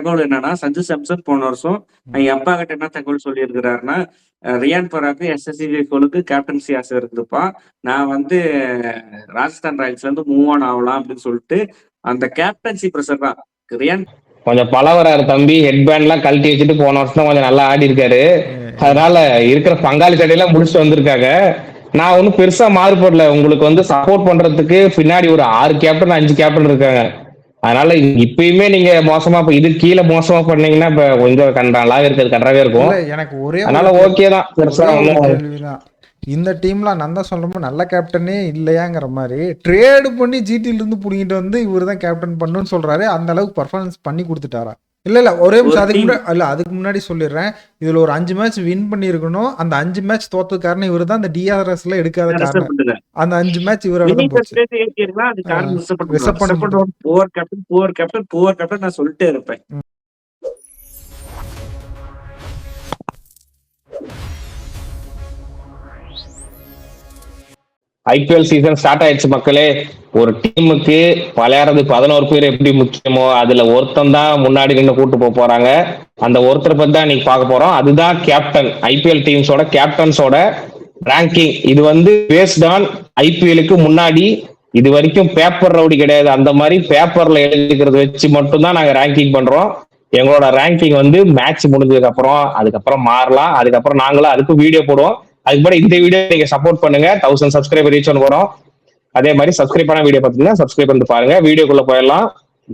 தகவல் என்னன்னா, சஞ்சு சாம்சன் போன வருஷம் எங்க அப்பா கிட்ட என்ன தகவல் சொல்லியிருக்கிறாருன்னா, ரியான் பராக்கு எஸ்எஸ்சி கோலுக்கு கேப்டன்சி ஆசை இருக்குதுப்பா. நான் வந்து ராஜஸ்தான் ராயல்ஸ்லேருந்து மூவ் ஆன் ஆகலாம் அப்படின்னு சொல்லிட்டு, அந்த கேப்டன்சி ப்ரெஷர் தான். ரியான் கொஞ்சம் பழவராரு தம்பி. ஹெட் பேண்ட் எல்லாம் கழட்டி வச்சுட்டு போன வருஷம் கொஞ்சம் நல்லா ஆடி இருக்காரு. அதனால இருக்கிற பங்காளி சட்டையெல்லாம் முடிச்சுட்டு வந்திருக்காங்க. நான் ஒன்றும் பெருசா மாறுபடல. உங்களுக்கு வந்து சப்போர்ட் பண்றதுக்கு பின்னாடி ஒரு 6 கேப்டன் 5 கேப்டன் இருக்காங்க. அதனால இப்பயுமே நீங்க மோசமா இது கீழே மோசமா பண்ணீங்கன்னா இப்ப கொஞ்சம் கண்டாலாக இருக்கிறது கண்டாவே இருக்கும். எனக்கு ஒரே அதனால ஓகே தான், பெருசா ஒரு கேள்விதான். இந்த டீம்ல நான் தான் சொல்றேன் நல்ல கேப்டனே இல்லையாங்கிற மாதிரி ட்ரேடு பண்ணி ஜிடில இருந்து புடிங்கிட்டு வந்து இவர் தான் கேப்டன் பண்ணுன்னு சொல்றாரு. அந்த அளவுக்கு பர்ஃபார்மன்ஸ் பண்ணி கொடுத்துட்டாரா? இல்ல ஒரே நிமிஷம் அதுக்கு முன்னாடி சொல்லிடுறேன். இதுல ஒரு 5 மேட்ச் வின் பண்ணிருக்கணும். அந்த 5 மேட்ச் தோத்தது காரணம் இவர் தான். அந்த டிஆர்எஸ்ல எடுக்காத காரணம் அந்த 5 மேட்ச் இவரால தான் போச்சு. நான் சொல்லிட்டே இருப்பேன். ஐபிஎல் சீசன் ஸ்டார்ட் ஆயிடுச்சு மக்களே. ஒரு டீமுக்கு விளையாடுறது 11 பேர் எப்படி முக்கியமோ அதுல ஒருத்தன் தான் முன்னாடி நின்று கூட்டு போறாங்க. அந்த ஒருத்தரை பத்தி தான் இன்னைக்கு பார்க்க போறோம். அதுதான் கேப்டன். ஐபிஎல் டீம்ஸோட கேப்டன்ஸோட ரேங்கிங். இது வந்து பேஸ்ட் ஆன் ஐபிஎலுக்கு முன்னாடி இது வரைக்கும் பேப்பர் ரவுடி கிடையாது. அந்த மாதிரி பேப்பர்ல எழுதிக்கிறத வச்சு மட்டும்தான் நாங்க ரேங்கிங் பண்றோம். எங்களோட ரேங்கிங் வந்து மேட்ச் முடிஞ்சதுக்கு அப்புறம் அதுக்கப்புறம் மாறலாம். அதுக்கப்புறம் நாங்களும் அதுக்கு வீடியோ போடுவோம். அதுக்கு இந்த வீடியோ நீங்க சப்போர்ட் பண்ணுங்க. 1000 சப்ஸ்கிரைபர் ரீச் பண்ண போறோம். அதே மாதிரி சப்ஸ்கிரைப் பண்ண வீடியோ பார்த்தீங்கன்னா சப்ஸ்கிரைப் பண்ணிட்டு பாருங்க. வீடியோக்குள்ள போயிடலாம்.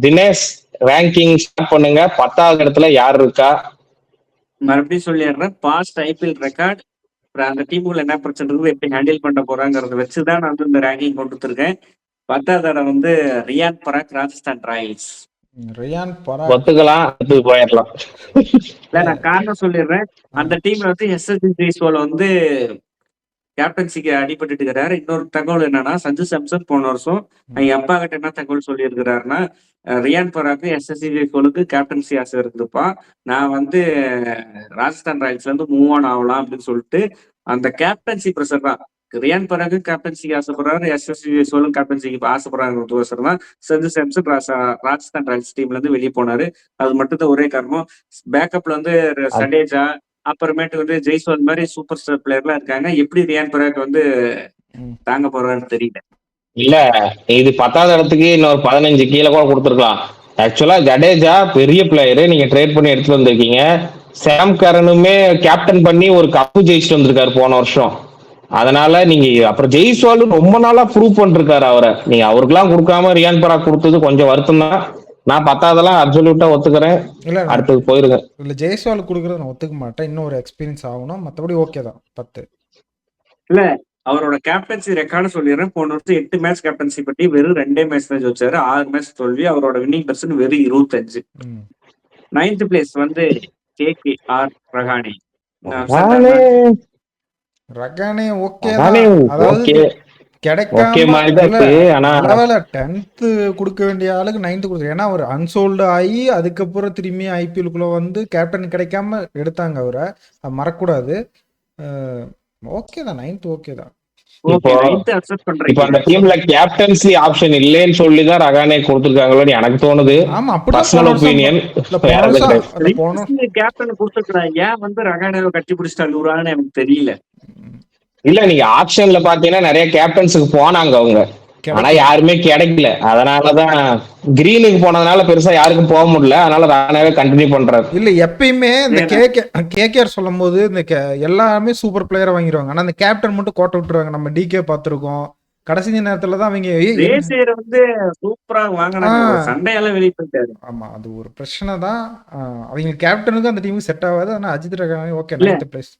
தினேஷ் ரேங்கிங் ஸ்டார்ட் பண்ணுங்க. 10வது இடத்துல யார் இருக்கா? மறுபடியும் சொல்லிடுறேன். பாஸ்ட் ஐபிஎல் ரெக்கார்ட், அந்த டீமுக்குள்ள என்ன பிரச்சனை இருக்குது, எப்படி ஹேண்டில் பண்ண போறாங்கிறத வச்சுதான் நான் வந்து இந்த ரேங்கிங் கொண்டு இருக்கேன். 10வது இடம் வந்து ரியான் பராக், ராஜஸ்தான் ராயல்ஸ். ஒத்துக்கலாம், போயிடலாம். இல்ல நான் காரணம் சொல்லிடுறேன். அந்த டீம்ல வந்து எஸ்எஸ்சி வந்து கேப்டன்சிக்கு அடிபட்டு இருக்கிறாரு. இன்னொரு தகவல் என்னன்னா, சஞ்சு சாம்சன் போன வருஷம் எங்க அப்பா கிட்ட என்ன தகவல் சொல்லி இருக்கிறாருன்னா, ரியான் பராக்கு எஸ்எஸ்சி கோலுக்கு கேப்டன்சி ஆசை இருக்குதுப்பா. நான் வந்து ராஜஸ்தான் ராயல்ஸ்ல இருந்து மூவ் ஆன் ஆகலாம் அப்படின்னு சொல்லிட்டு, அந்த கேப்டன்சி ப்ரெஷர் தான். ரியான் பராக்கு கேப்டன்சிக்கு ஆசைப்படுறாரு, எஸ்எஸ்சி சோலும் கேப்டன்சிக்கு ஆசைப்படுறாங்க தான் சஞ்சு சாம்சன் ராஜஸ்தான் ராயல்ஸ் டீம்ல இருந்து வெளியே போனாரு. அது மட்டும் தான் ஒரே காரணம். பேக்கப்ல வந்து சடேஜா, அப்புறமேட்டு வந்து ஜெய்ஸ்வால் மாதிரி சூப்பர் ஸ்டார் பிளேயர்லாம் இருக்காங்க. எப்படி ரியான் பராக் வந்து தாங்க போறான்னு தெரியல. இல்ல இது 10வது இடத்துக்கு இன்னொரு 15 கீழே கூட கொடுத்துருக்கலாம். ஆக்சுவலா ஜடேஜா பெரிய பிளேயரு, நீங்க ட்ரேட் பண்ணி எடுத்துட்டு வந்திருக்கீங்க. சாம் கரனுமே கேப்டன் பண்ணி ஒரு கப்பு ஜெயிச்சுட்டு வந்திருக்காரு போன வருஷம். அதனால நீங்க அப்புறம் ஜெய்ஸ்வாலும் ரொம்ப நாளா ப்ரூவ் பண்ணிருக்காரு அவரை. நீங்க அவருக்கெல்லாம் கொடுக்காம ரியான் பராக் கொடுத்தது கொஞ்சம் வருத்தம் தான். நான் 10வதெல்லாம் அப்சல்யூட்டா ஒத்துக்கிறேன். அடுத்தது போயிருங்க. இல்ல ஜெய்ஸ்வால் கொடுக்கறது நான் ஒத்துக்க மாட்டேன். இன்னும் ஒரு எக்ஸ்பீரியன்ஸ் ஆகணும். மற்றபடி ஓகே தான் 10. இல்ல அவரோட கேப்டன்சி ரெக்கார்டு சொல்லிடுறேன். போன வருஷம் 8 மேட்ச் கேப்டன்சி பற்றி வெறும் 2 மேட்ச் தான் ஜெயிச்சாரு. 6 மேட்ச் தோல்வி. அவரோட வின்னிங் பெர்சன்ட் வெறும் 25. 9th பிளேஸ் வந்து கேகேஆர் ரஹானே. ரகானே ஓகே தான். அதாவது கிடைக்காம 10th கொடுக்க வேண்டிய ஆளுக்கு 9th கொடுத்து. ஏன்னா அவர் அன்சோல்டு ஆகி அதுக்கப்புறம் திரும்பி ஐபிஎல்குள்ள வந்து கேப்டன் கிடைக்காம எடுத்தாங்க அவரை. அது மறக்கூடாது. ஓகே தான் 9th ஓகே தான். இப்போ அந்த டீம்ல கேப்டன்சி ஆப்ஷன் இல்லைன்னு சொல்லிதான் ரகானே கொடுத்துருக்காங்களோன்னு எனக்கு தோணுது. Personal opinion. கேப்டன் கொடுத்துருக்காங்க. ஏன் வந்து ரகானேவை கட்டி பிடிச்சிட்டாங்க எனக்கு தெரியல. இல்ல நீங்க ஆப்ஷன்ல பாத்தீங்கன்னா நிறைய கேப்டன்ஸுக்கு போனாங்க அவங்க, ஆனா யாருமே கிடைக்கல. அதனாலதான் கிரீனுக்கு போனதுனால பெருசா யாருக்கும் போக முடியல. அதனால ராணாவே கண்டினியூ பண்றாரு. இல்ல எப்பயுமே இந்த கேகேஆர் சொல்லும் போது இந்த எல்லாருமே சூப்பர் பிளேயரை வாங்கிடுவாங்க. ஆனா அந்த கேப்டன் மட்டும் கோட்டை விட்டுருவாங்க. நம்ம டிகே பாத்துருக்கோம். கடைசி நேரத்துல தான் அவங்க வந்து சூப்பரா வாங்கினாங்க. சண்டையால வெளியே போயிட்டாரு. ஆமா அது ஒரு பிரச்சனை தான். அவங்க கேப்டனுக்கு அந்த டீமுக்கு செட் ஆகாது. ஆனா Ajit Rahane okay 9th place.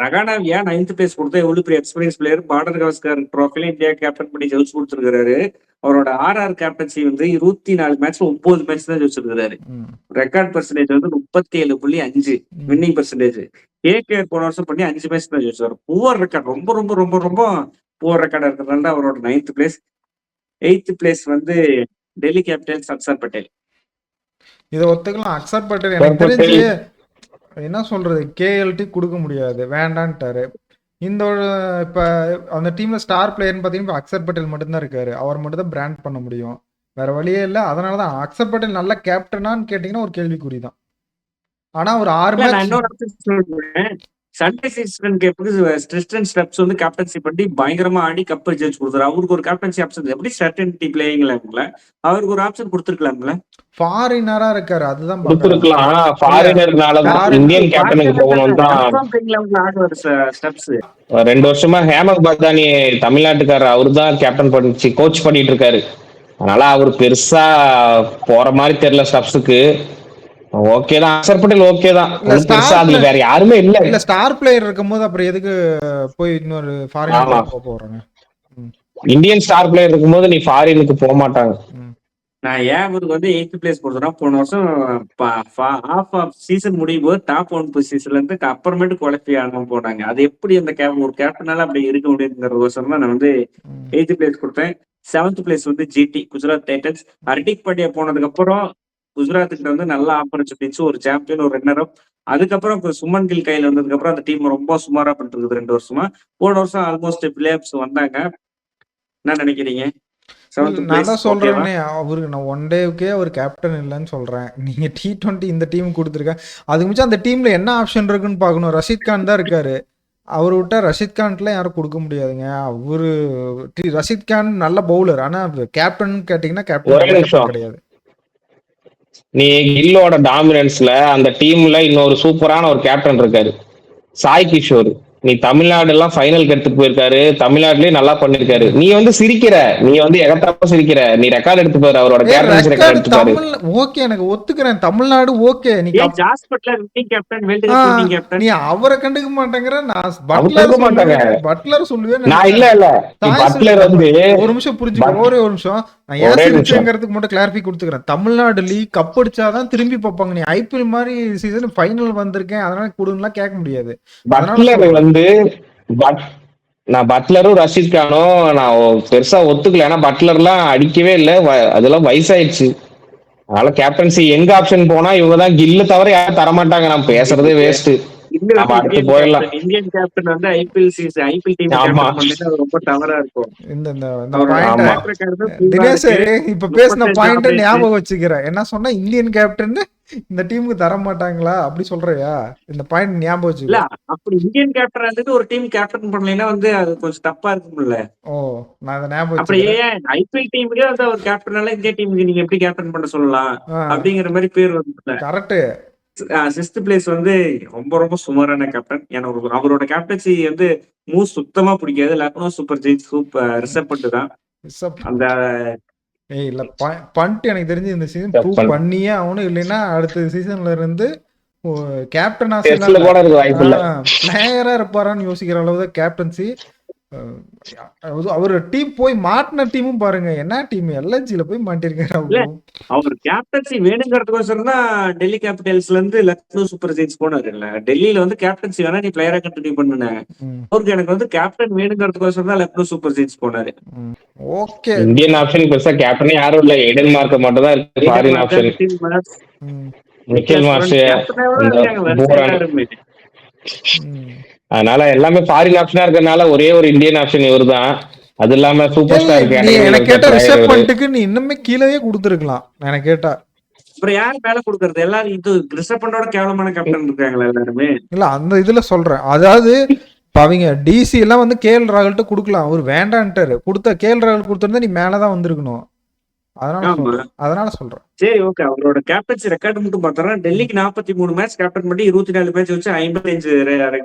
Rahane ஏன் 9th பிளேஸ் கொடுத்தா எவ்வளவு பெரிய எக்ஸ்பீரியன்ஸ் பிளேயர். பார்டர் கவாஸ்கர் ட்ரோஃபில இந்தியா கேப்டன் பண்ணி ஜெயிச்சு கொடுத்துருக்காரு. அவரோட ஆர்ஆர் கேப்டன்சி வந்து 24 மேட்ச்ல 9 மேட்ச் தான் ஜெயிச்சிருக்காரு. ரெக்கார்ட் பெர்சன்டேஜ் வந்து 37.5 வின்னிங் பெர்சன்டேஜ். கேகேஆர் போன வருஷம் பண்ணி 5 மேட்ச் தான் ஜெயிச்சாரு. புவர் ரெக்கார்ட், ரொம்ப ரொம்ப ரொம்ப ரொம்ப புவர் ரெக்கார்டா இருக்கிறதுனால அவரோட 9th பிளேஸ். 8th பிளேஸ் வந்து டெல்லி கேபிட்டல்ஸ் அக்சர் பட்டேல். இதை ஒத்துக்கலாம். அக்சர் பட்டேல் எனக்கு தெரிஞ்சு என்ன சொல்றது, கேஎல்டி கொடுக்க முடியாது, வேண்டான்ட்டாரு. இந்த இப்ப அந்த டீம்ல ஸ்டார் பிளேயர்னு பாத்தீங்கன்னா அக்சர் பட்டேல் மட்டும்தான் இருக்காரு. அவர் மட்டும் தான் பிராண்ட் பண்ண முடியும். வேற வழியே இல்ல. அதனாலதான் அக்சர் பட்டேல் நல்ல கேப்டனான்னு கேட்டீங்கன்னா ஒரு கேள்விக்குறி தான். ஆனா ஒரு 6 இல்ல நான் மேட்ச் இன்னொரு ஆப்ஷன் சொல்றேன். சன்ரைசர்ஸ் கேப்புக்கு ஸ்ட்ரிஸ்டன் ஸ்டெப்ஸ் வந்து கேப்டன்சி பண்ணி பயங்கரமா ஆடி கப் ஜெயிச்சு கொடுத்தாரு. அவருக்கு ஒரு கேப்டன்சி ஆப்ஷன் எப்படி சர்டனிட்டி பிளேயிங்ல அவருக்கு ஒரு ஆப்ஷன் கொடுத்துருக்கலாம்ல. ஃபாரினரா இருக்காரு. அதுதான் பாக்குறேன். கொடுத்துருக்கலாம். இல்ல ஃபாரினர்னாலதான் ஃபாரின் இந்தியன் கேப்டனுக்கு போகணும்னு தான். Confirm பிளேயிங்ல ஆடுவாரு steps. 2 வருஷமா ஹேமக் பர்தானி தமிழ்நாட்டுக்காரர் அவரு தான் கேப்டன் பண்ணி கோச் பண்ணிட்டு இருக்காரு. அதனால அவர் பெருசா போற மாதிரி தெரியல ஸ்டப்ஸுக்கு. ஓகே தான், அக்சர் பட்டேல் ஓகே தான். இல்ல ஒன்றும் பெருசா அதுல வேற யாருமே இல்ல. இல்ல ஸ்டார் பிளேயர் இருக்கும்போது அப்புறம் எதுக்கு போய் இன்னொரு ஃபாரின் ஆமா, போறாங்க? இந்தியன் ஸ்டார் பிளேயர் இருக்கும்போது நீ ஃபாரினுக்கு போக மாட்டாங்க. நான் ஏன் அவருக்கு வந்து 8th பிளேஸ் கொடுத்தேன்னா, போன வருஷம் ஹாஃப் ஆஃப் சீசன் முடியும் போது டாப் 1 பொசிஷன்ல இருந்து அப்புறமேட்டு குவாலிஃபை ஆகாம போனாங்க. அது எப்படி அந்த ஒரு கேப்டனால அப்படி இருக்க முடியுங்கிற வருஷம் தான் நான் வந்து 8th பிளேஸ் கொடுத்தேன். 7th பிளேஸ் வந்து ஜிடி குஜராத் டைட்டன்ஸ். ஹர்திக் பாண்டியா போனதுக்கு அப்புறம் குஜராத்துக்கு வந்து நல்ல ஆப்பர்ச்சுனிட்டிஸ், ஒரு சாம்பியன், ஒரு ரன்னர் அப். அதுக்கப்புறம் சுமன் கில் கையில வந்ததுக்கு அப்புறம் அந்த டீம் ரொம்ப சுமாரா பண்ணிட்டு இருக்குது 2 வருஷமா. போன வருஷம் ஆல்மோஸ்ட் பிளே ஆஃப்ஸ் வந்தாங்க. என்ன நினைக்கிறீங்க? நான் தான் சொல்றேனே, அவருக்கு நான் ஒன் டேவுக்கே அவர் கேப்டன் இல்லைன்னு சொல்றேன். நீங்க T20 இந்த டீம் கொடுத்துருக்க, அதுக்கு மிச்சம் அந்த டீம்ல என்ன ஆப்ஷன் இருக்குன்னு பார்க்கணும். ரஷீத் கான் தான் இருக்காரு. அவர் விட்டா ரஷீத் கான்ட்லாம் யாரும் கொடுக்க முடியாதுங்க. அவரு ரஷீத் கான் நல்ல பவுலர், ஆனா கேப்டன் கேட்டீங்கன்னா கேப்டன் கிடையாது. நீ கில்லோட டாமினன்ஸ்ல அந்த டீம்ல இன்னொரு சூப்பரான ஒரு கேப்டன் இருக்காரு, சாய் கிஷோர். நீ தமிழ்நாடு எல்லாம் ஃபைனலுக்கு எடுத்துட்டு போயிருக்காரு, தமிழ்நாட்டுலயே நல்லா பண்ணிருக்காரு. நீ வந்து சிரிக்கிற, நீ வந்து எகத்தாப்பா சிரிக்கிற. நீ ரெக்கார்ட் எடுத்து பாரு, அவரோட கேப்டன்சி ரெக்கார்ட் எடுத்து பாரு. ஓகே, எனக்கு ஒத்துக்கிறேன், தமிழ்நாடு ஓகே. நீ நீ அவரை கண்டுக்க மாட்டேங்கிற, நான் பட்லர் சொல்லுவேன். நான் இல்ல பட்லர் வந்து ஒரு நிமிஷம் புரிஞ்சுக்க, ஒரே ஒரு நிமிஷம். நான் ஏன் சிரிச்சேங்கிறதுக்கு மட்டும் கிளாரிஃபை கொடுத்துக்கிறேன். தமிழ்நாடு லீக் கப் அடிச்சாதான் திரும்பி பார்ப்பாங்க. நீ ஐபிஎல் மாதிரி சீசன் ஃபைனல் வந்திருக்கேன் அதனால கொடுங்கலாம் கேட்க முடியாது. பட்லர் வந்து நான் பட்லரும் ரஷீத் கானும் நான் பெருசா ஒத்துக்கல. ஏன்னா பட்லர்லாம் அடிக்கவே இல்லை, அதெல்லாம் வயசாயிடுச்சு. அதனால கேப்டன்சி எங்க ஆப்ஷன் போனா இவங்கதான், கில்ல தவிர யாரும் தரமாட்டாங்க. நான் பேசுறதே வேஸ்ட். இந்தியன் கேப்டன் வந்து ஐபிஎல் டீம் ரொம்ப தவறா இருக்கும். தினேஷ் இப்ப பேசின பாயிண்ட் ஞாபகம் வச்சுக்கிறேன். என்ன சொன்னா இந்தியன் கேப்டன் இந்த டீமுக்கு தர மாட்டாங்களா அப்படி சொல்றியா? இந்த பாயிண்ட் ஞாபகம் வச்சுக்கல. அப்படி இந்தியன் கேப்டன் வந்து ஒரு டீம் கேப்டன் பண்ணலைன்னா வந்து அது கொஞ்சம் தப்பா இருக்கும்ல. ஓ, நான் அதை ஞாபகம் அப்படியே ஐபிஎல் டீமுக்கே வந்து ஒரு கேப்டனால இந்திய டீமுக்கு நீங்க எப்படி கேப்டன் பண்ண சொல்லலாம் அப்படிங்கிற மாதிரி பேர் வந்து கரெக்ட். 6th பிளேஸ் வந்து ரொம்ப ரொம்ப சுமாரான கேப்டன். எனக்கு அவரோட கேப்டன்சி வந்து சுத்தமா பிடிக்காது. லக்னோ சூப்பர் ஜெயின்ஸ் ரிசர்வ் பண்ணிட்டு தான் அந்த இல்ல பண்ணிட்டு எனக்கு தெரிஞ்சு இந்த சீசன் ப்ரூவ் பண்ணியே அவனும், இல்லைன்னா அடுத்த சீசன்ல இருந்து கேப்டனா பிளேயரா இருப்பாரான்னு யோசிக்கிற அளவுதான் கேப்டன்சி. அவர் டீம் போய் மாட்டின டீமும் பாருங்க, என்ன டீம் எல்என்ஜில போய் மாட்டிருக்காரு. அவர் கேப்டன்சி வேணுங்கிறதுக்கோசரம் தான் டெல்லி கேபிட்டல்ஸ்ல இருந்து லக்னோ சூப்பர் ஜெயின்ஸ் போனாரு. இல்ல டெல்லியில வந்து கேப்டன்சி வேணா நீ பிளேயரா கண்டினியூ பண்ணுன, அவருக்கு எனக்கு வந்து கேப்டன் வேணுங்கிறதுக்கோசரம் தான் லக்னோ சூப்பர் ஜெயின்ஸ் போனாரு. ஓகே, இந்தியன் ஆப்ஷன் பெருசா கேப்டனே யாரும் இல்ல, எடன் மார்க் மட்டும் தான் இருக்கு. Foreign option Mitchell Marsh. அதனால எல்லாமே ஃபாரின் ஆப்ஷனா இருக்கறனால ஒரே ஒரு இந்தியன் ஆப்ஷன் இவர்தான். அது இல்லாம சூப்பர் ஸ்டார் எனக்கு கேட்டா ரிஷப் பண்ட்டுக்கு நீ இன்னுமே கீழயே கொடுத்துருக்கலாம். எனக்கு கேட்டா அப்புறம் யாரு மேல கொடுக்கறது? எல்லாரும் இது ரிஷப் பண்டோட கேவலமான கேப்டன் இருக்காங்களா எல்லாருமே? இல்ல அந்த இதுல சொல்றேன். அதாவது அவங்க டிசி எல்லாம் வந்து கேஎல் ராகுல்கிட்ட கொடுக்கலாம், அவர் வேண்டான்ட்டாரு. கொடுத்த கேஎல் ராகுல் கொடுத்திருந்தா நீ மேலதான் வந்திருக்கணும். அதனால சொல்றேன். சரி, ஓகே. அவரோட கேப்டன்சி ரெக்கார்டு மட்டும் பார்த்தோம்னா டெல்லிக்கு 43 மேட்ச் கேப்டன் பண்ணி 24 மேட்ச் வச்சு 55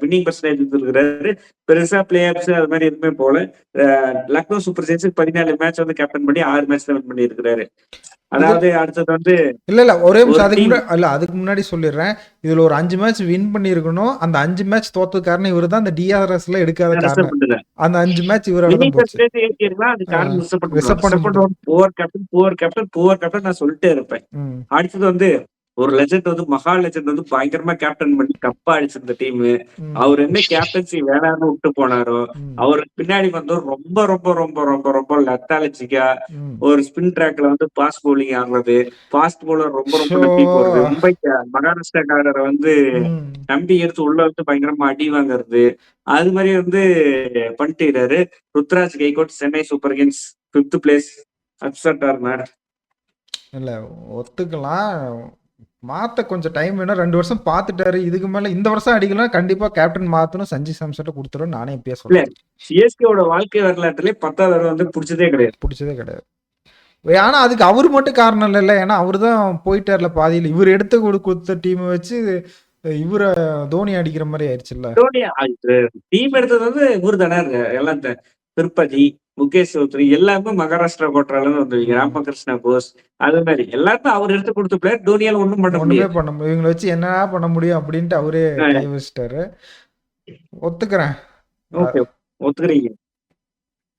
வின்னிங் பர்சன்டேஜ் இருக்கிறாரு. பெருசா பிளே ஆப்ஸ் அது மாதிரி எதுவுமே போல. லக்னோ சூப்பர் ஜெயின்ஸுக்கு 14 மேட்ச் வந்து கேப்டன் பண்ணி 6 மேட்ச் தான் வின் பண்ணி இருக்கிறாரு. அதாவது அடுத்தது வந்து இல்ல ஒரே அதுக்கு முன்னாடி சொல்லிடுறேன். இதுல ஒரு 5 மேட்ச் வின் பண்ணி இருக்கணும். அந்த 5 மேட்ச் தோத்தது காரணம் இவரு தான். அந்த டிஆர்எஸ்ல எடுக்காத காரணம் அந்த 5 மேட்ச் இவரால நான் சொல்லிட்டே இருப்பேன். அடுத்தது வந்து ஒரு லெஜெண்ட் வந்து மகா லெஜெண்ட் வந்து பயங்கரமா கேப்டன் பண்ணி கப்பா அடிச்சிருந்த டீம். அவர் என்ன கேப்டன்சி வேணான்னு விட்டு போனாரோ, அவருக்கு பின்னாடி வந்து ரொம்ப ரொம்ப ரொம்ப ரொம்ப ரொம்ப லெத்தாலஜிக்கா ஒரு ஸ்பின் ட்ராக்ல வந்து பாஸ்ட் பவுலிங் ஆடுறது, ஃபாஸ்ட் பவுலர் ரொம்ப ரொம்ப நம்பி போறது, மும்பை மகாராஷ்டிராக்காரரை வந்து நம்பி எடுத்து உள்ள வந்து பயங்கரமா அடி வாங்குறது, அது மாதிரி வந்து பண்ணிட்டு Ruturaj கைகோட் Chennai super Kings 5th place upset R mat. இல்ல ஒத்துக்கலாம். மாத்த கொஞ்சம் டைம் வேணும். 2 வருஷம் பார்த்துட்டாரு. இதுக்கு மேல இந்த வருஷம் அடிக்கலாம் கண்டிப்பா கேப்டன் மாத்தணும். சஞ்சு சாம்சன்ட்ட குடுத்துருவேன் நானே இப்பயே இல்ல சொல்றேன். சிஎஸ்கேவோட வாழ்க்கை வரலாற்றுலயே 10வது தடவை வந்து புடிச்சதே கிடையாது. புடிச்சதே கிடையாது. ஆனா அதுக்கு அவரு மட்டும் காரணம் இல்லல்ல. ஏன்னா அவருதான் போயிட்டார்ல பாதியில. இவரு எடுத்து குடுத்த டீம் வச்சு இவர தோனி அடிக்கிற மாரி ஆயிடுச்சுல்ல. தோனி டீம் எடுத்தது வந்து இவரு தானே எல்லாம் திருப்பதி, முகேஷ் சௌத்ரி எல்லாமே மகாராஷ்டிரா கோட்டரால இருந்து வந்தவங்க. ராமகிருஷ்ணா போஸ் அது மாதிரி எல்லாருமே அவர் எடுத்து கொடுத்த பிளேயர். தோனியால ஒண்ணும் பண்ண ஒண்ணுமே முடியாது. பண்ண முடியும். இவங்களை வச்சு என்ன பண்ண முடியும் அப்படின்ட்டு அவரே கை வச்சிட்டாரு. ஒத்துக்கிறேன். ஓகே ஒத்துக்கிறீங்க.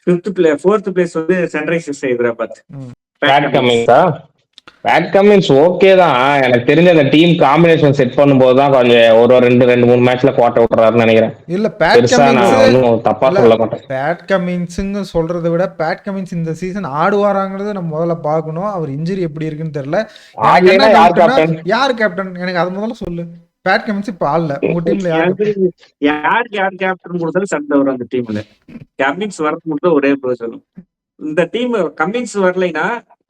4th பிளேஸ் வந்து சன்ரைசர்ஸ் ஹைதராபாத். பேட் கமின்ஸா? பேட் கமின்ஸ் ஓகே தான். எனக்கு தெரிஞ்ச அந்த டீம் காம்பினேஷன் செட் பண்ணும்போது தான் கொஞ்சம் ஒரு 2-3 மேட்ச்ல கோட்டை விட்டுறாருன்னு நினைக்கிறேன். இல்ல பேட் பெருசா நான் கமின்ஸ் ஒன்றும் தப்பா சொல்ல மாட்டேன். பேட் கமின்ஸுங்க சொல்றதை விட பேட் கமின்ஸ் இந்த சீசன் ஆடுவாராங்கிறது நம்ம முதல்ல பார்க்கணும். அவர் இன்ஜுரி எப்படி இருக்குன்னு தெரியல. எனக்கு என்ன யார் டவுட்னா, கேப்டன்? யார் கேப்டன் எனக்கு அது முதல்ல சொல்லு. பேட் கமின்ஸ் இப்ப ஆடல உங்க டீம்ல யார் யார் கேப்டன் கொடுத்தாலும் சண்டை வரும் அந்த டீம்ல. கமின்ஸ் வரது மட்டும் ஒரே சொல்லும். இந்த டீம் கமின்ஸ் வரலைன்னா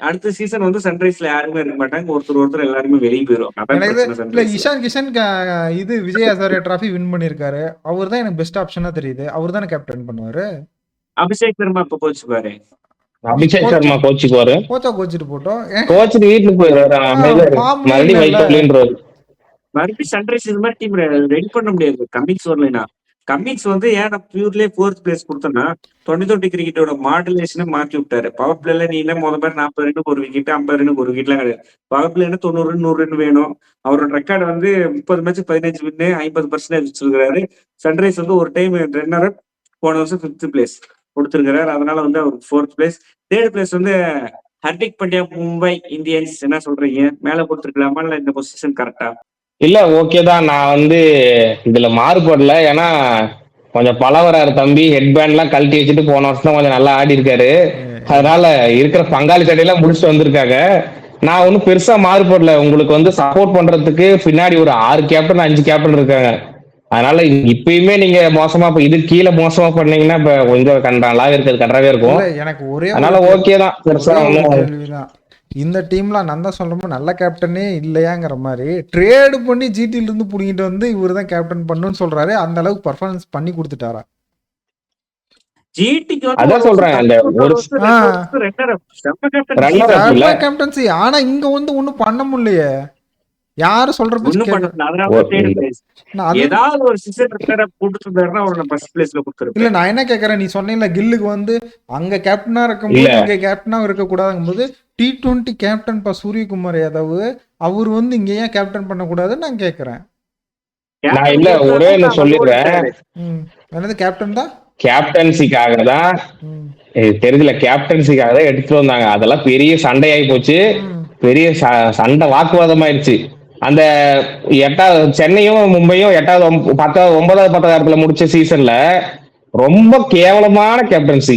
அடுத்த சீசன் வந்து சன்ரைஸ்ல யாருமே இருக்க மாட்டாங்க. ஒருத்தர் எல்லாருமே வெளியே போயிருவாங்க. எனக்கு இல்ல இஷான் கிஷன் இது விஜய் ஹசாரே டிராஃபி வின் பண்ணிருக்காரு. அவர் தான் எனக்கு பெஸ்ட் ஆப்ஷனா தெரியுது. அவர் தானே கேப்டன் பண்ணுவாரு. அபிஷேக் சர்மா இப்ப கோச் பாரு. அபிஷேக் சர்மா கோச்சுக்கு வரு. கோச்சா கோச்சிட்டு போட்டோம். கோச்சுக்கு வீட்டுக்கு போயிடுவாரு. மறுபடியும் வைக்கலின்றாரு. மறுபடியும் சன்ரைஸ் இது மாதிரி டீம் ரெடி பண்ண முடியாது கமின்ஸ் வரலைன்னா. கமின்ஸ் வந்து ஏன் பியூர்லயே 4th பிளேஸ் கொடுத்தோம்னா 2020 கிரிக்கெட்டோட மாடுலேஷனை மாற்றி விட்டாரு. பவர் பிளேல நீ என்ன முதல் மாதிரி 40 ரன்னுக்கு ஒரு விக்கெட் 50 ரன்னுக்கு ஒரு விக்கெட்லாம் கிடையாது. பவர் பிளேனா 90 ரன் 100 ரன் வேணும். அவரோட ரெக்கார்டு வந்து 30 மேட்ச் 15 வின்னு 50% வச்சிருக்காரு. சன்ரைஸ் வந்து ஒரு டைம் ரன்னர் போன வருஷம் 5th பிளேஸ் கொடுத்திருக்கிறாரு. அதனால வந்து அவருக்கு 4th பிளேஸ். 3rd பிளேஸ் வந்து ஹர்திக் பாண்டியா மும்பை இந்தியன்ஸ். என்ன சொல்றீங்க? மேல கொடுத்துருக்கலாமா இல்ல இந்த பொசிஷன் கரெக்டா? இல்ல ஓகே தான். நான் வந்து இதுல மாறுபடல. ஏன்னா கொஞ்சம் பலவராரு தம்பி. ஹெட் பேண்ட் எல்லாம் கழட்டி வச்சுட்டு போன வருஷம் கொஞ்சம் நல்லா ஆடி இருக்காரு. அதனால இருக்கிற பங்காளி சட்டையெல்லாம் முடிச்சுட்டு வந்திருக்காங்க. நான் ஒன்னும் பெருசா மாறுபடல. உங்களுக்கு வந்து சப்போர்ட் பண்றதுக்கு பின்னாடி ஒரு 6 கேப்டன் 5 கேப்டன் இருக்காங்க. அதனால இப்பயுமே நீங்க மோசமா இது கீழே மோசமா பண்ணீங்கன்னா இப்ப கொஞ்சம் கண்டாலாவே இருக்கிறது கண்டாவே இருக்கும். எனக்கு ஒரே அதனால ஓகே தான். பெருசா கேள்விதான். இந்த டீம்ல நான் தான் சொல்றேன் நல்ல கேப்டனே இல்லையாங்கிற மாதிரி ட்ரேடு பண்ணி ஜிடில இருந்து புடிங்கிட்டு வந்து இவரு தான் கேப்டன் பண்ணுன்னு சொல்றாரு. அந்த அளவுக்கு பர்ஃபார்மன்ஸ் பண்ணி கொடுத்துட்டாரா? அதான் சொல்றேன். அந்த ஒரு கேப்டன்சி. ஆனா இங்க வந்து ஒண்ணும் பண்ண முடியலையே. யாரு சொல்ற இல்ல நான் என்ன கேக்குறேன், நீ சொன்னீங்கல்ல கில்லுக்கு வந்து அங்க கேப்டனா இருக்கும்போது இங்க கேப்டனா இருக்க கூடாதுங்கும் போது T20 கேப்டன் சூரியகுமார் யாதவ் அவர் வந்து இங்க ஏன் கேப்டன் பண்ண கூடாதுன்னு நான் கேக்குறேன். நான் இல்ல ஒரே ஒன்னு சொல்லிடுறேன். என்னது கேப்டன் தான் கேப்டன்சிக்காக தான் தெரியல. கேப்டன்சிக்காக தான் எடுத்துட்டு வந்தாங்க. அதெல்லாம் பெரிய சண்டையாகி போச்சு. பெரிய சண்டை வாக்குவாதம் ஆயிடுச்சு. அந்த 8வது சென்னையும் மும்பையும் 8வது 10வது 9வது 10வது இடத்துல முடிச்ச சீசன்ல ரொம்ப கேவலமான கேப்டன்சி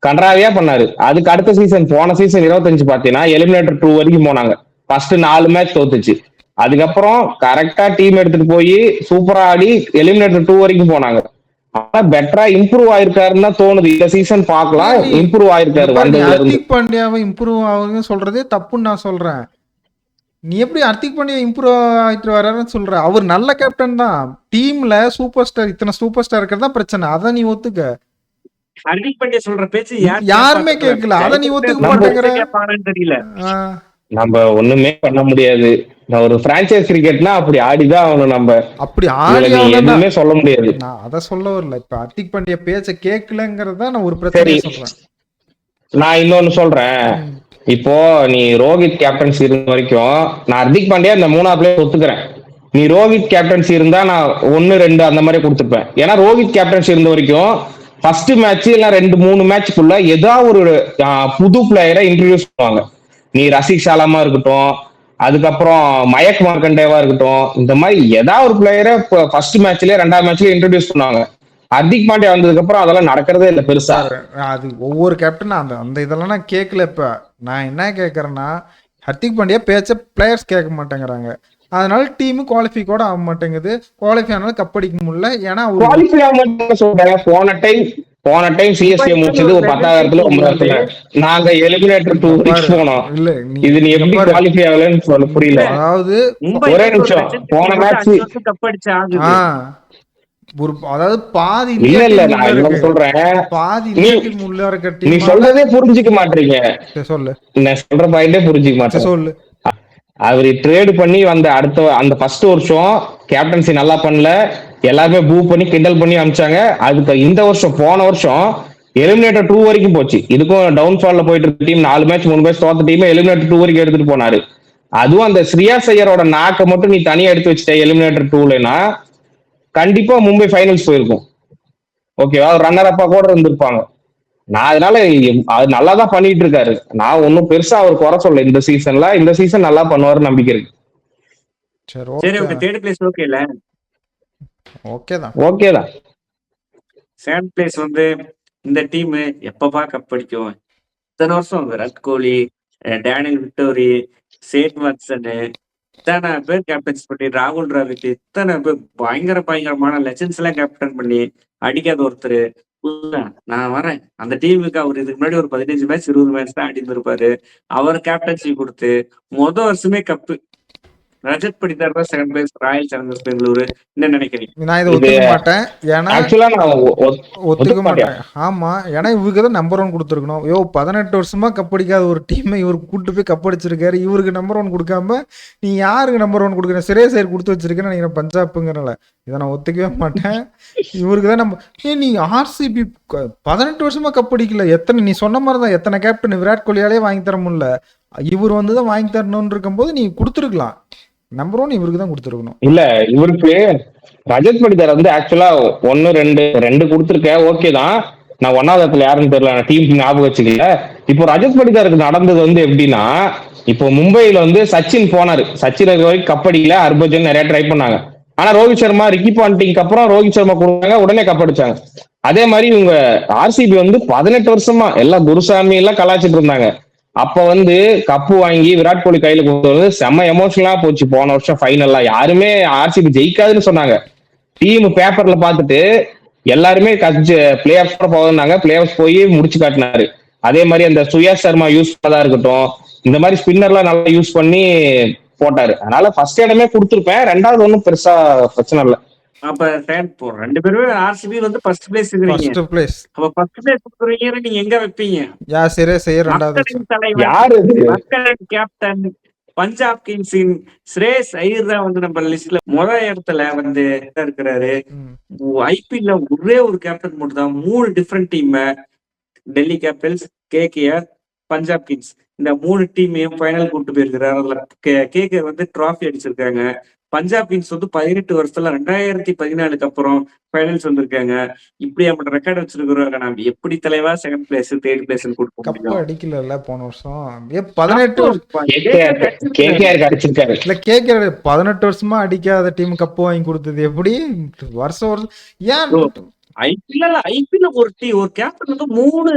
கன்றாவியா பண்ணாரு. அதுக்கு அடுத்த சீசன் போன சீசன் 25 பாத்தீங்கன்னா எலிமினேட்டர் 2 வரைக்கும் போனாங்க. ஃபர்ஸ்ட் 4 மேட்ச் தோத்துச்சு. அதுக்கப்புறம் கரெக்டா டீம் எடுத்துட்டு போய் சூப்பரா ஆடி எலிமினேட்டர் 2 வரைக்கும் போனாங்க. ஆனா பெட்டரா இம்ப்ரூவ் ஆயிருக்காருன்னு தான் தோணுது. இந்த சீசன் பாக்கலாம் இம்ப்ரூவ் ஆயிருக்காரு. ஹர்திக் பாண்டியாவை இம்ப்ரூவ் ஆகுதுன்னு சொல்றதே தப்புன்னு நான் சொல்றேன். நீ எப்படி ஹர்திக் பாண்டியா இம்ப்ரூவ் ஆயிட்டு வர்றாருன்னு சொல்ற? அவர் நல்ல கேப்டன் தான். டீம்ல சூப்பர் ஸ்டார் இத்தனை சூப்பர் ஸ்டார் இருக்கிறது தான் பிரச்சனை. அத நீ ஒத்துக்க. ஹர்திக் பாண்டியா சொல்ற பேச்சு யாருமே கேட்கல. அத நீ ஒத்துக்க மாட்டேங்கிற. தெரியல. நம்ம ஒண்ணுமே பண்ண முடியாது. ஒரு பிரான்சைஸ் கிரிக்கெட்னா அப்படி ஆடிதான் ஆகணும். நம்ம அப்படி ஆடி எதுவுமே சொல்ல முடியாது. நான் அத சொல்ல வரல. இப்ப ஹர்திக் பாண்டியா பேச்ச கேட்கலங்கிறத நான் ஒரு பிரச்சனை சொல்றேன். நான் இன்னொன்னு சொல்றேன். இப்போ நீ ரோஹித் கேப்டன்சி இருந்த வரைக்கும் நான் ஹர்திக் பாண்டியா இந்த 3வது பிளேயர் ஒத்துக்கிறேன். நீ ரோஹித் கேப்டன்சி இருந்தா நான் 1 2 அந்த மாதிரி கொடுத்துருப்பேன். ஏன்னா ரோஹித் கேப்டன்சி இருந்த வரைக்கும் ஃபர்ஸ்ட் மேட்ச் இல்ல 2-3 மேட்ச்க்குள்ள ஏதாவது ஒரு புது பிளேயரை இன்ட்ரடியூஸ் பண்ணுவாங்க. நீ ரசிக் ஷாலாமா இருக்கட்டும், அதுக்கப்புறம் மயக் மார்க்கண்டேவா இருக்கட்டும், இந்த மாதிரி ஏதாவது ஒரு பிளேயரை ஃபர்ஸ்ட் மேட்ச்லயே 2வது மேட்ச்லயே இன்ட்ரடியூஸ் பண்ணுவாங்க. ஹர்திக் பாண்டியா வந்ததுக்கு அப்புறம் அதெல்லாம் நடக்கிறதே இல்லை பெருசா. அது ஒவ்வொரு கேப்டனும் அந்த இதெல்லாம் நான் கேட்கல. இப்ப நான் என்ன கேட்கறேன்னா ஹர்திக் பாண்டியா பேச்ச பிளேயர்ஸ் கேட்க மாட்டேங்கிறாங்க. அதனால டீம் குவாலிஃபை கூட ஆக மாட்டேங்குது. குவாலிஃபை ஆனாலும் கப் அடிக்க முடியல. ஏன்னா குவாலிஃபை ஆக மாட்டேங்க சொல்றேன். போன டைம் போன டைம் சிஎஸ்கே முடிச்சது ஒரு 10,000த்துல 9,000த்துல. நாங்க எலிமினேட்டர் 2 வரைக்கும் போனோம். இல்ல இது நீ எப்படி குவாலிஃபை ஆகலன்னு சொல்ல புரியல. அதாவது ஒரே நிமிஷம், போன மேட்ச் கப் அடிச்ச ஆகுது. அதாவது பாதி இல்ல நான் என்ன சொல்றேன், பாதி உள்ள இருக்க நீ டீம் சொல்றதே புரிஞ்சுக்க மாட்டீங்க. சொல்லு, நான் சொல்ற பாயிண்டே புரிஞ்சுக்க மாட்டேன். சொல்லு. அவரு ட்ரேடு பண்ணி வந்த அடுத்த அந்த ஃபர்ஸ்ட் வருஷம் கேப்டன்சி நல்லா பண்ணல, எல்லாருமே பூ பண்ணி கிண்டல் பண்ணி அமிச்சாங்க. அதுக்கு இந்த வருஷம் போன வருஷம் எலிமினேட்டர் 2 வரைக்கும் போச்சு. இதுக்கும் டவுன்ஃபால்ல போயிட்டு இருக்க டீம் 4 மேட்ச் 3 மேட்ச் தோத்த டீம் எலிமினேட்டர் 2 வரைக்கும் எடுத்துட்டு போனாரு. அதுவும் அந்த ஸ்ரேயாஸ் ஐயரோட நாக்கை மட்டும் நீ தனியா எடுத்து வச்சுட்ட எலிமினேட்டர் 2லனா கண்டிப்பா மும்பை ஃபைனல்ஸ் போயிருக்கும். ஓகேவா, ரன்னர் அப்பா கூட இருந்திருப்பாங்க. நான் அதனால அது நல்லா தான் பண்ணிட்டு இருக்காரு. நான் ஒன்னும் பெருசா அவர் குறை சொல்ல. இந்த சீசன் நல்லா பண்ணுவாரு நம்பிக்கை இருக்கு. சரி, ஓகே. தேர்ட் பிளேஸ் ஓகேல? ஓகேதான். செகண்ட் பிளேஸ் வந்து இந்த டீம் எப்பப்பா கப் அடிக்கும். இத்தனை வருஷம் Virat Kohli, Daniel Vettori, Shane Watson, இத்தனை பேர் கேப்டன்ஸ் பண்ணி, ராகுல் டிராவிட், இத்தனை பேர் பயங்கரமான லெஜண்ட்ஸ் எல்லாம் கேப்டன் பண்ணி அடிக்காத ஒருத்தர். நான் வரேன் அந்த டீமுக்கு. அவர் இதுக்கு முன்னாடி ஒரு 15 மேட்ச் 20 மேட்ச் தான் அடிந்து இருப்பாரு. அவர் கேப்டன்சி கொடுத்து வருஷமே கப்பு. ரஜத் படிதார் தான் second place, Royal Challengers Bengaluru. என்ன நினைக்கிறீங்க? நான் இதை ஒத்துக்க மாட்டேன். ஏன்னா ஒத்துக்க மாட்டேன். ஆமா, ஏன்னா இவருக்கு தான் நம்பர் 1 கொடுத்துருக்கணும். 18 வருஷமா கப் அடிக்காத ஒரு டீமை இவர் கூட்டு போய் கப் அடிச்சிருக்காரு. இவருக்கு நம்பர் 1 கொடுக்காம நீ யாருக்கு நம்பர் 1 கொடுக்குற? சிரேஸ் ஐயர் கொடுத்து வச்சிருக்கேன்னு நினைக்கிறேன் பஞ்சாப்ங்கிறனால. இதை நான் ஒத்துக்கவே மாட்டேன். இவருக்கு தான் நம்ம நீ ஆர்சிபி 18 வருஷமா கப் அடிக்கல. எத்தனை நீ சொன்ன மாதிரி தான் எத்தனை கேப்டன் விராட் கோலியாலே வாங்கி தர முடியல. இவர் வந்து தான் வாங்கி தரணும்னு இருக்கும்போது நீ கொடுத்துருக்கலாம். நம்பர் 1 இவருக்கு தான் கொடுத்துருக்கணும். இல்ல, இவருக்கு ரஜத் படிதார் வந்து ஆக்சுவலா 1 2 கொடுத்துருக்க. ஓகே தான். நான் 1வது இடத்துல யாருன்னு தெரியல, நான் டீம் ஞாபகம் வச்சுக்கல. இப்போ ரஜத் படிதாருக்கு நடந்தது வந்து எப்படின்னா, இப்போ மும்பைல வந்து சச்சின் போனாரு. சச்சின் இருக்க வரைக்கும் கப் அடிக்கல. ஹர்பஜன் நிறைய ட்ரை பண்ணாங்க. ஆனா ரோஹித் சர்மா, ரிக்கி பாண்டிங்க்கு அப்புறம் ரோஹித் சர்மா கொடுத்தாங்க, உடனே கப் அடிச்சாங்க. அதே மாதிரி இவங்க ஆர்சிபி வந்து 18 வருஷமா எல்லாம் குருசாமி எல்லாம் கலாச்சிட்டு இருந்தாங்க. அப்ப வந்து கப்பு வாங்கி விராட் கோலி கையில கொடுத்தது செம்ம எமோஷனலா போச்சு. போன வருஷம் ஃபைனல்லாம் யாருமே ஆர்சிபி ஜெயிக்காதுன்னு சொன்னாங்க. டீம் பேப்பர்ல பார்த்துட்டு எல்லாருமே பிளே ஆஃப் போனாங்க. பிளே ஆஃப் போய் முடிச்சு காட்டினாரு. அதே மாதிரி அந்த சுயாஸ் சர்மா யூஸ் பண்ணதா இருக்கட்டும், இந்த மாதிரி ஸ்பின்னர்லாம் நல்லா யூஸ் பண்ணி போட்டாரு. அதனால ஃபர்ஸ்ட் இடமே கொடுத்துருப்பேன். 2வது ஒன்றும் பெருசா பிரச்சனை இல்லை. அப்ப ரெண்டு பேருமே ஆர்சிபி வந்து ஃபர்ஸ்ட் பிளேஸ் இருக்கீங்க. First place. அப்ப ஃபர்ஸ்ட் பிளேஸ் கொடுக்குறீங்க, நீங்க எங்க வைப்பீங்க? சிரேஸ் ஐயர் 2வது. யாரு மக்களின் கேப்டன் பஞ்சாப் கிங்ஸின் ஸ்ரேஸ் ஐயர் தான் வந்து நம்ம லிஸ்ட்ல முதல் இடத்துல வந்து இருக்கிறாரு. ஐபிஎல்ல ஒரே ஒரு கேப்டன் மட்டும் தான் 3 different team, Delhi Capitals, KKR, Punjab Kings, இந்த 3 டீமையும் ஃபைனல் கூட்டு போயிருக்கிறாரு. அதுல கேகேஆர் வந்து டிராஃபி அடிச்சிருக்காங்க. பஞ்சாப் கிங்ஸ் வந்து 18 வருஷத்துல 2014 அப்புறம் ஃபைனல்ஸ் வந்திருக்காங்க. இப்படி அப்படி ரெக்கார்ட் வச்சிருக்கிறோம். நம்ம எப்படி தலைவா second place third place cup அடிக்கல போன வருஷம். 18 இல்ல கேகேஆர் 18 வருஷமா அடிக்காத டீம் கப் வாங்கி கொடுத்தது எப்படி? வருஷம் ஏன் ஐபிஎல்ல ஒரு கேப்டன் வந்து 3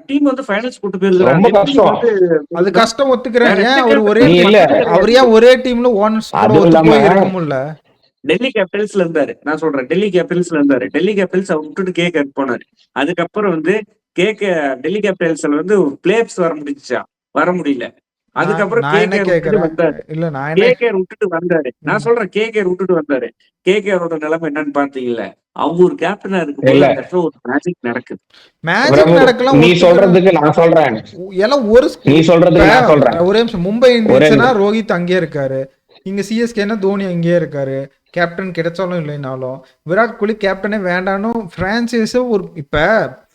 டீம் வந்து ஃபைனல்ஸ் கூட்டு போயிருக்காங்க. அது கஷ்டம், ஒத்துக்கிறேன். ஏன் அவர் ஏன் ஒரே டீம்ல ஓனர்ஸ் இருக்க முடியல? டெல்லி கேபிட்டல்ஸ்ல இருந்தாரு. நான் சொல்றேன், டெல்லி கேபிட்டல்ஸ்ல இருந்தாரு. டெல்லி கேபிட்டல்ஸ் விட்டுட்டு கேகேஆர் போனாரு. அதுக்கப்புறம் வந்து டெல்லி கேபிட்டல்ஸ்ல வந்து பிளே ஆஃப்ஸ் வர முடியல. அதுக்கப்புறம் கேகேஆர் விட்டுட்டு வந்தாரு. நான் சொல்றேன், கேகேஆர் விட்டுட்டு வந்தாரு. கேகேஆரோட நிலைமை என்னன்னு பாத்தீங்கல்ல, அவங்க ஒரு கேப்டனா இருக்கு, ஒரு மேஜிக் நடக்குது. மேஜிக் நடக்கலாம். நீ சொல்றதுக்கு நான் சொல்றேன், எல்லாம் நீ சொல்றதுக்கு நான் சொல்றேன். ஒரே நிமிஷம். மும்பை இந்தியன்ஸ்னா ரோஹித் அங்கேயே இருக்காரு. இங்க சிஎஸ்கேனா தோனி அங்கேயே இருக்காரு. கேப்டன் கிடைச்சாலும் இல்லைனாலும் விராட் கோலி கேப்டனே வேண்டான்னு பிரான்சைஸ் ஒரு இப்ப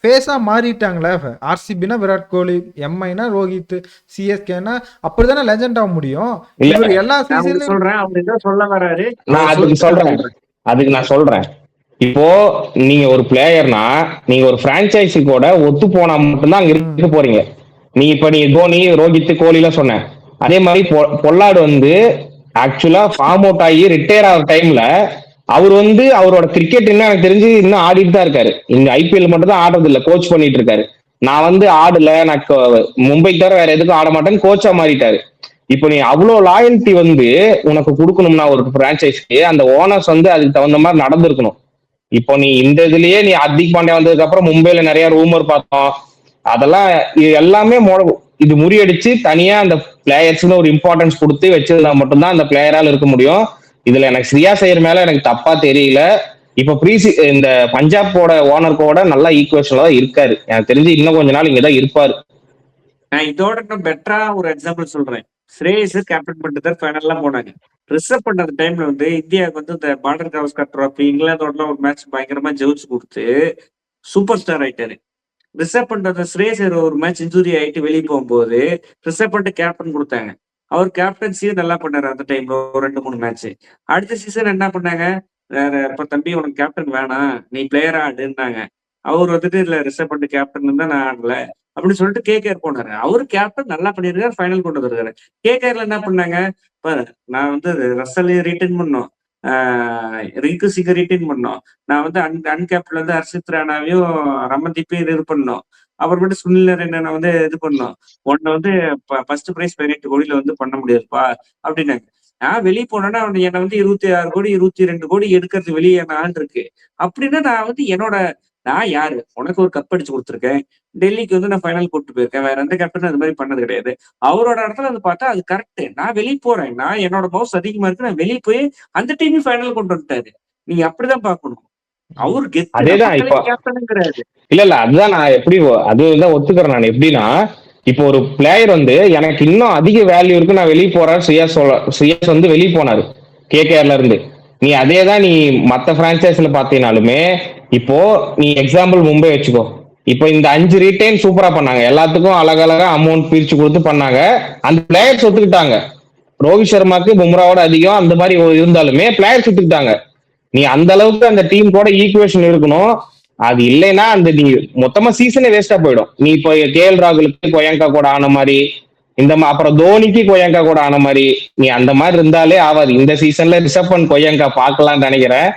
ஃபேஸா மாறிட்டாங்களே. ஆர்சிபினா விராட் கோலி, எம்ஐனா ரோஹித், சிஎஸ்கேனா அப்படிதானே லெஜெண்ட் ஆக முடியும். இவர் எல்லா சீசன்லயும் சொல்றேன், அவங்க என்ன சொல்ல வராரு நான் அதுக்கு நான் சொல்றேன். இப்போ நீங்க ஒரு பிளேயர்னா நீங்க ஒரு பிரான்சைசி கூட ஒத்து போனா மட்டும்தான் அங்க இருக்க போறீங்க. நீ தோனி, ரோஹித், கோலி எல்லாம் சொன்ன அதே மாதிரி பொல்லாடு வந்து ஆக்சுவலா ஃபார்ம் அவுட் ஆகி ரிட்டையர் ஆகிற டைம்ல அவர் வந்து அவரோட கிரிக்கெட் என்ன எனக்கு தெரிஞ்சு இன்னும் ஆடிட்டு தான் இருக்காரு. இந்த ஐபிஎல் மட்டும் தான் ஆடுறது இல்லை, கோச் பண்ணிட்டு இருக்காரு. நான் வந்து ஆடல, நான் மும்பை தவிர வேற எதுக்கும் ஆட மாட்டேன்னு கோச்சா மாறிட்டாரு. இப்போ நீ அவ்வளோ லாயல்ட்டி வந்து உனக்கு கொடுக்கணும்னா ஒரு பிரான்சைஸ்க்கு அந்த ஓனர்ஸ் வந்து அதுக்கு தகுந்த மாதிரி நடந்திருக்கணும். இப்போ நீ இந்த இதுலயே நீ ஹர்திக் பாண்டியா வந்ததுக்கு அப்புறம் மும்பைல நிறைய ரூமர் பார்த்தோம். அதெல்லாம் இது எல்லாமே இது முறியடிச்சு தனியா அந்த பிளேயர்ஸ்னு ஒரு இம்பார்ட்டன்ஸ் கொடுத்து வச்சிருந்தா மட்டும்தான் அந்த பிளேயரால இருக்க முடியும். இதுல எனக்கு ஸ்ரேயாஸ் ஐயர் மேல எனக்கு தப்பா தெரியல. இப்ப இந்த பஞ்சாபோட ஓனருக்கோட நல்லா ஈக்குவேஷன்ல தான் இருக்காரு. எனக்கு தெரிஞ்சு இன்னும் கொஞ்ச நாள் இங்கதான் இருப்பாரு. நான் இதோட இன்னும் பெட்டரா ஒரு எக்ஸாம்பிள் சொல்றேன். ஸ்ரேயஸ் கேப்டன் பண்ணிட்டு ஃபைனல்லாம் போனாங்க. ரிசர்வ் பண்ண அந்த டைம்ல வந்து இந்தியாவுக்கு வந்து இந்த பார்டர் கவாஸ்கர் ட்ராஃபி இங்கிலாந்தோட ஒரு மேட்ச் பயங்கரமா ஜெயிச்சு கொடுத்து சூப்பர் ஸ்டார் ஆயிட்டாரு. ரிசர்வ் பண்ற ஸ்ரேயஸ் ஒரு மேட்ச் இன்ஜுரி ஆயிட்டு வெளியே போகும்போது ரிசர்வ் பண்ணிட்டு கேப்டன் கொடுத்தாங்க. அவர் கேப்டன்சியும் நல்லா பண்ணாரு அந்த டைம்ல ஒரு 2-3 மேட்ச். அடுத்த சீசன் என்ன பண்ணாங்க, இப்ப தம்பி உனக்கு கேப்டன் வேணாம், நீ பிளேயரா ஆடுன்னாங்க. அவர் வந்துட்டு இல்ல ரிசர்வ் பண்ணிட்டு கேப்டன் தான் நான் ஆடல அப்படின்னு சொல்லிட்டு கேகேஆர் போனாரு. அவரு கேப்டன் நல்லா பண்ணிருக்காரு, ஃபைனல் கொண்டு வந்திருக்காரு. கேகேஆர்ல என்ன பண்ணாங்க, பாரு நான் வந்து ரசலையும் ரிட்டர்ன் பண்ணோம், ரிங்கு சிங்க ரிட்டர்ன் பண்ணோம், நான் வந்து அன்கேப்டன்ல வந்து ஹர்ஷித் ராணாவையும் ரமன்தீப்பையும் இது பண்ணோம், அப்புறமேட்டு சுனில் நரேனை வந்து இது பண்ணோம், உன்னை வந்து ஃபர்ஸ்ட் பிரைஸ் 18 கோடியில வந்து பண்ண முடியாதுப்பா அப்படின்னாங்க. நான் வெளியே போனேன்னா என்னை வந்து 26 கோடி 22 கோடி எடுக்கிறது வெளியே ஆள் இருக்கு அப்படின்னா நான் வந்து நான் யாரு, உனக்கு ஒரு கப் அடிச்சு கொடுத்துருக்கேன், டெல்லிக்கு வந்து நான் ஃபைனல் கூட்டு போயிருக்கேன், வேற எந்த கேப்டனும் அது மாதிரி பண்ணது கிடையாது. அவரோட இடத்துல வந்து பார்த்தா அது கரெக்ட். நான் வெளியே போறேன், நான் என்னோட மவுஸ் அதிகமா இருக்கு, நான் வெளியே போய் அந்த டீமையும் ஃபைனல் கொண்டு வந்துட்டாரு. நீங்க அப்படிதான் பாக்கணும். அவரு கேப்டனுங்கிறாரு. இல்ல அதுதான் நான் அதுதான் ஒத்துக்கிறேன். நான் எப்படின்னா இப்போ ஒரு பிளேயர் வந்து எனக்கு இன்னும் அதிக வேல்யூ இருக்கு, நான் வெளியே போறேன். ஸ்ரேயாஸ் வந்து வெளியே போனாரு கேகேஆர்ல இருந்து. நீ அதே தான் நீ மத்த பிரான்சைஸ்ல பாத்தீங்கன்னாலுமே, இப்போ நீ எக்ஸாம்பிள் மும்பை வச்சுக்கோ. இப்போ இந்த 5 ரீட்டைன் சூப்பரா பண்ணாங்க, எல்லாத்துக்கும் அழகழகா அமௌண்ட் பிரிச்சு கொடுத்து பண்ணாங்க. அந்த பிளேயர்ஸ் ஒத்துக்கிட்டாங்க. ரோஹித் சர்மாக்கு பும்ராவோட அதிகம் அந்த மாதிரி இருந்தாலுமே பிளேயர்ஸ் ஒத்துக்கிட்டாங்க. நீ அந்த அளவுக்கு அந்த டீம் கூட ஈக்குவேஷன் இருக்கணும். அது இல்லைன்னா அந்த நீ மொத்தமா சீசனே வேஸ்டா போயிடும். நீ இப்போ கேஎல் ராகுலுக்கு கொயங்கா கூட ஆன மாதிரி, அப்புறம் தோனிக்கு கொயங்கா கூட ஆன மாதிரி, நீ அந்த மாதிரி இருந்தாலே ஆகாது. இந்த சீசன்ல ரிஷப் பண்ட் கொயங்கா பார்க்கலாம்னு நினைக்கிறேன்.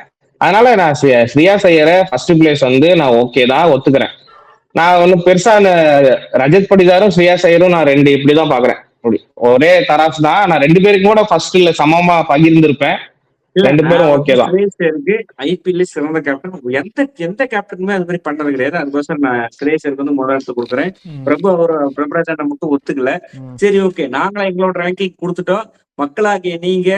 அதனால நான் ஸ்ரேயாஸ் ஐயரை ஃபர்ஸ்ட் பிளேஸ் வந்து நான் ஓகே தான் ஒத்துக்கிறேன். நான் ஒன்னும் பெருசா ரஜத் படிதாரும் ஸ்ரேயாஸ் ஐயரும் நான் 2 இப்படிதான் பாக்குறேன். ஒரே தராசு தான். நான் 2 பேருக்கும் கூட ஃபர்ஸ்ட்ல சமமா பகிர்ந்திருப்பேன். 2 பேரும் ஓகே தான். ஐபிஎல் சிறந்த கேப்டன் எந்த கேப்டனுமே அது மாதிரி பண்றது கிடையாது. அதுக்கோசரம் நான் ஸ்ரேயஸருக்கு வந்து முதல் எடுத்து கொடுக்குறேன். பிரபுராஜா மட்டும் ஒத்துக்கல. சரி ஓகே, நாங்களா எங்களோட ரேங்கிங் கொடுத்துட்டோம். மக்களாகிய நீங்க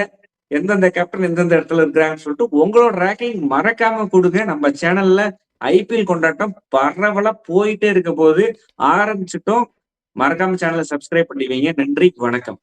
எந்தெந்த கேப்டன் எந்தெந்த இடத்துல இருக்கிறாங்கன்னு சொல்லிட்டு உங்களோட ரேங்கிங் மறக்காம கொடுங்க. நம்ம சேனல்ல ஐபிஎல் கொண்டாட்டம் பரவலா போயிட்டே இருக்க போது ஆரம்பிச்சுட்டோம். மறக்காம சேனலை சப்ஸ்கிரைப் பண்ணி வைங்க. நன்றி, வணக்கம்.